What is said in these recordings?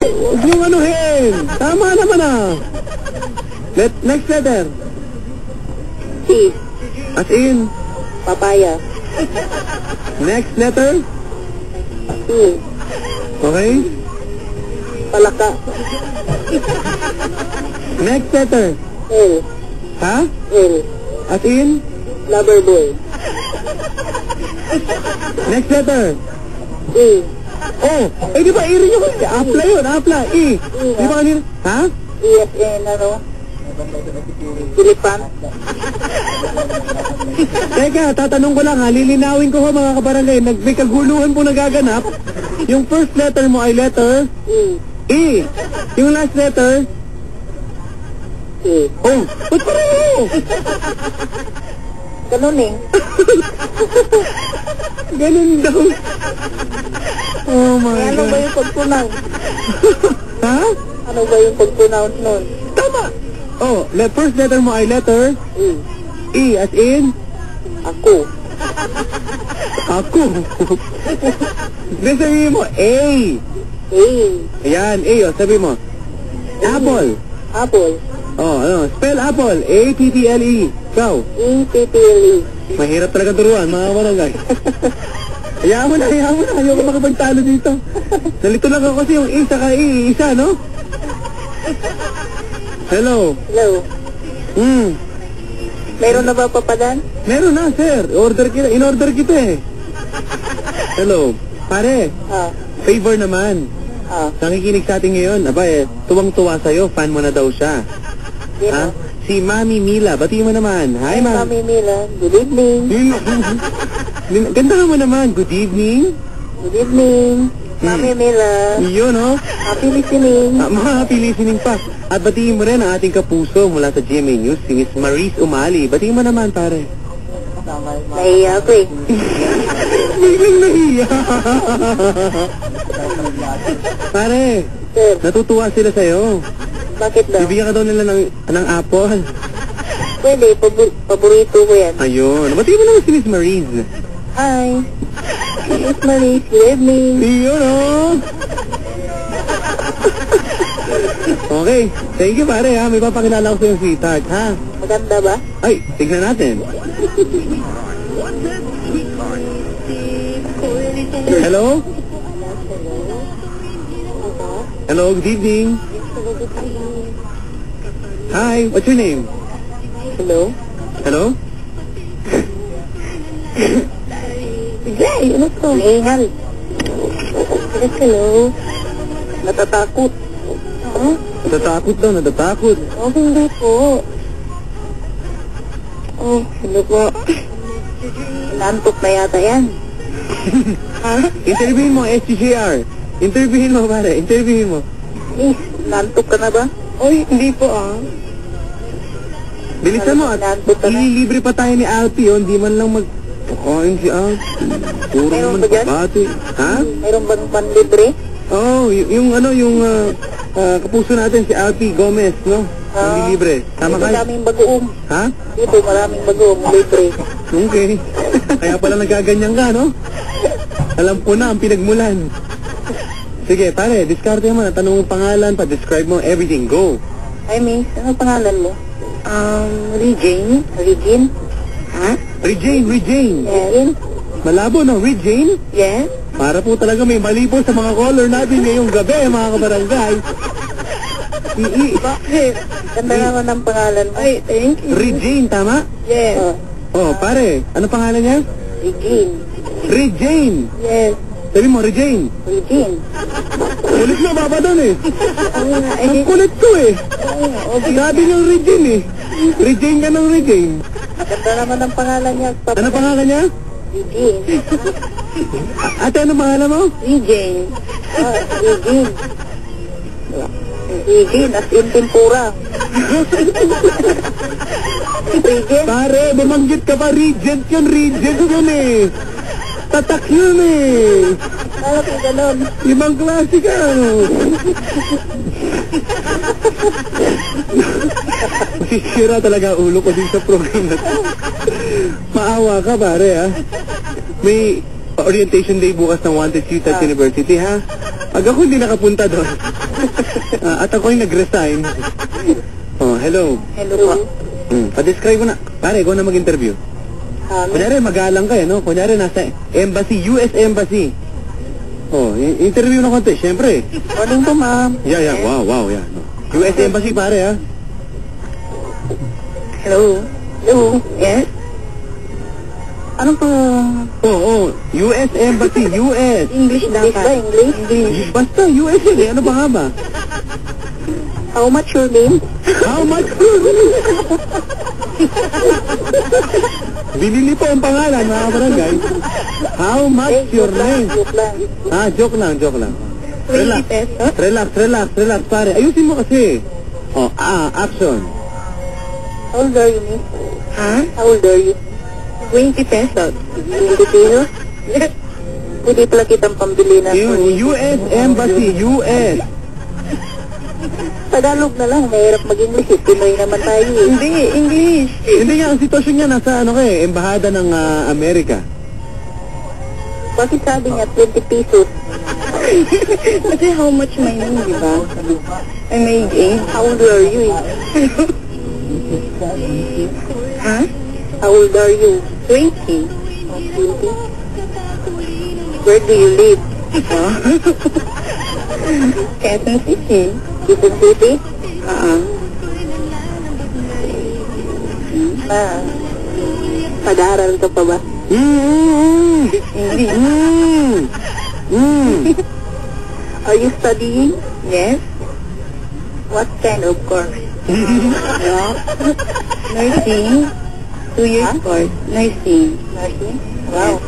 Huwag niyong anuhin. Tama naman ah. Next letter. P. As in. Papaya. Next letter. E. Okay. Palaka. Next letter. L. Ha? L. As in. Lover boy. Next letter. E. Oh, eh di ba i-rin nyo kasi? Apla yun, apla. E. Di ba kanina? Ha? E as in ano? Pilipan. Teka, tatanong ko lang ha, lilinawin ko ho mga kabarangay, may kaguluhan po nagaganap. Yung first letter mo ay letter E. E. Yung last letter, E. oh, ba't pareho? Ganun eh. Ganun daw. Oh my Ano ba God. yung pag-pronounce? Ha? Ano ba yung pag-pronounce nun? Tama. Oh, first letter mo ay letter E. E as in Ako. ako. Hindi sabihin mo A. A. Ayan, A o, sabi mo. Apple. Apple. Oh, ano, spell apple. A-P-P-L-E. Ikaw. E-P-P-L-E. Mahirap talaga turuan, mga barangay. Hayaan mo na. Ayoko makapagtalo dito. Nalito lang ako kasi yung A saka E, isa, no? Hello. Hello. Meron na ba papadan? Meron na, sir. In-order kita eh. Hello. Pare, Ah. favor naman. Ah. Nakikinig sa atin ngayon. Aba eh, tuwang-tuwa sa'yo. Fan mo na daw siya. Sino? Ha? Si Mami Mila. Batiin mo naman. Hi, Ma'am. Mami Mila. Good evening. Ganda mo naman. Good evening. Good evening. Mami Mila. Yun, no? Happy listening. Mga happy listening pa. At batiin mo rin ang ating kapuso mula sa GMA News, si Miss Maurice Umali. Batiin mo naman, pare. Nahiya ako eh. Biglang nahiya. Pare, Sir, natutuwa sila sa'yo. bakit daw? Bibigyan ka daw nila ng apple. Pwede, paborito ko yan. Ayun. Batiin mo naman si Miss Maurice. Hi. Miss Marie, good evening. Yun, oh. Okay. Thank you, pare, ha. May papakilala ko sa'yo sweetheart, ha? Maganda ba? Ay, tignan natin. Hello? Hello, good evening. Hi, what's your name? Hello? Hello? Jay, ano to? Nihal. Yes, hello. Natatakot. Ha? Natatakot daw, natatakot. Oh, hindi po. Oh, hello po. Nantok na yata yan. Ha? Interviewin mo, SGCR. Interviewin mo, pare. Interviewin mo. Eh, nantok ka na ba? Oy, hindi po, ah. Bilisan mo, at Nantok ka na. ililibre pa tayo ni Alpi, oh. Hindi man lang magpakain si Alpi. Puro Meron naman ba dyan? pabati. Ha? Mayroon bang panlibre? Oo, yung kapuso natin si Alpi Gomez, no? Yung libre. Tama Dito kayo? maraming bagoong. Ha? Dito maraming bagoong libre. Okay. Kaya pala nagaganyan ka, no? Alam ko na ang pinagmulan. Sige, pare, diskarte mo na. Tanong mong pangalan, pa-describe mo, everything. Go. Hi, miss. Ano pangalan mo? Regine. Regine? Ha? Regine. Erin? Malabo, no? Regine? Yes? Para po talaga may mali po sa mga caller natin ngayong gabi, mga kabarangay. Bakit? Ganda naman ang pangalan mo. Ay, thank you. Regine, tama? Yes. Oh, pare, ano pangalan niya? Regine. Regine. Yes. Sabi mo, Regine. Regine. Kulit na baba doon eh. Ano nga, Ang kulit ko eh. Sabi niyang Regine eh. Regine ka ng Regine. ganda naman ang pangalan niya. Ano pangalan niya? Regine. Ate, ano pangalan mo? Regine. Regine. Regine, as in tempura. Regine? Pare, bumanggit ka pa. Regent yun eh. Tatak yun eh. Alam ko ganun. Ibang klase ka. Masisira talaga ang ulo ko din sa program na to. Maawa ka, pare, ha? May orientation day bukas ng Wanted Youth at University, ha? Pag ako hindi nakapunta doon, At ako'y nag-resign. Oh, hello. Hello po. Pa-describe mo na. Pare, ikaw na mag-interview. Kunyari, magalang ka no? Kunyari, nasa embassy, US Embassy. Oh, interview na konti, syempre. Morning po, ma'am. Yeah, wow, yeah. US Embassy, pare, ha? Hello. Hello. Yes? Ano po? Oh, US Embassy, US. English dapat. English? Basta, US yun eh. Ano ba nga ba? How much your name? How much? Binili po ang pangalan, mga barangay. How much your name? Joke lang. Joke lang. 20 pesos? Relax, pare. Ayusin mo kasi. Oh, action. How old are you, miss? How old are you? 20 pesos. 20 pesos? Yes. Pwede pala kitang pambili na. US Embassy, US. Tagalog na lang, mahirap mag-English eh. Pinoy naman tayo eh. Hindi, English. Hindi nga, ang sitwasyon niya nasa embahada ng Amerika. Bakit sabi niya 20 pesos? Kasi how much my name, di ba? I may age. How old are you eh? How old are you? 20. 20? Where do you live? Quezon City. Quezon City? Pag-aaral ka pa ba? Are you studying? Yes. What kind of course? Nursing. 2 years course. Nursing. Wow.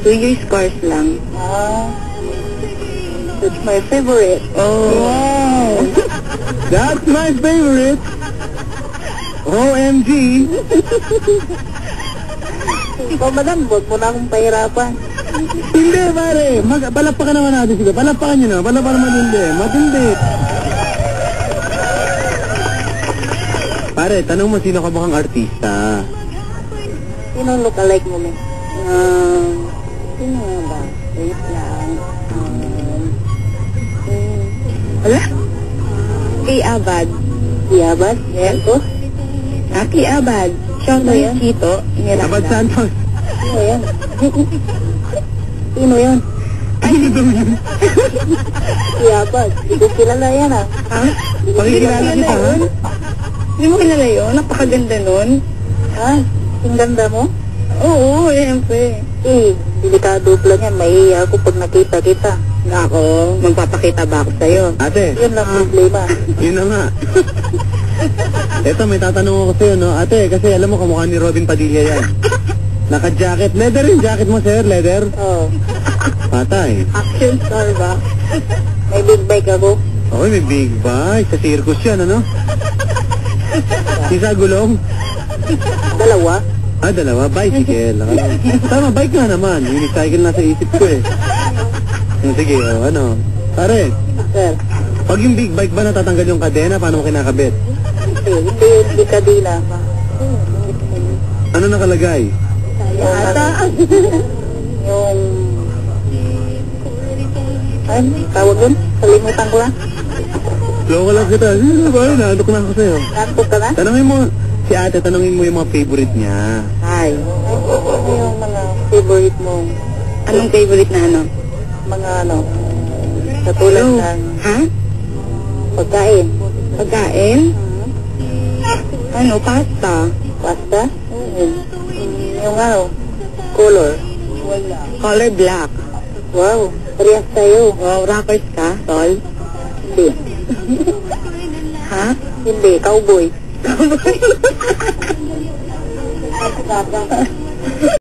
2 years course lang. That's my favorite. Wow! That's my favorite! OMG! Madam, huwag mo na akong pahirapan. Hindi, pare! Palapakan naman natin sila. Palapakan nyo na. Palapakan naman matindi. Pare, tanong mo sino ka bang artista? Sino ang look-alike mo, men? Sino nga ba? Wait lang. Wala? Kay Abad. Kay Abad? Yes. Kay Abad. Siya ang Chito. Abad Santos. Sino yan? Sino yan? Sino daw yun? Kay Abad. Hindi ko kilala yan ah. Pakikilala kita ha? Hindi mo kilala yun? Napakaganda nun. Ang ganda mo? Oo, siyempre. Delikado lang yan. Mahihiya ako pag nakita kita. Ako, magpapakita ba ako sa'yo? Ate. Yun lang problema. Yun na nga. Eto, may tatanong ako sa'yo, no? Ate, kasi alam mo, kamukha ni Robin Padilla yan. Naka-jacket. Leather yung jacket mo, sir? Leather? Oo. Patay. Action star ba? May big bike ako. Okay, may big bike. Sa circus yan, ano? Isa gulong? Dalawa? Dalawa. Bicycle. Tama, bike nga naman. Unicycle na sa isip ko eh. Sige, ano? Pare, Sir. pag yung big bike ba natatanggal yung kadena, paano mo kinakabit? Hindi kadina. Ano nakalagay? Ata. Yung... Ay, tawag yun? Kalimutan ko lang. Loko lang kita. Sino ba? Naantok na ako sa'yo. Nantok ka na? Tanungin mo, si ate, tanungin mo yung mga favorite niya. Ay. Ano yung mga favorite mo? Anong favorite na ano? Mga ano? Katulad ng... Pagkain. Pagkain? Ano? Pasta. Pasta? Yung ano? Color. Color black. Wow. Parehas tayo. Wow, rockers ka, tol? Hindi. Hindi, cowboy. Cowboy?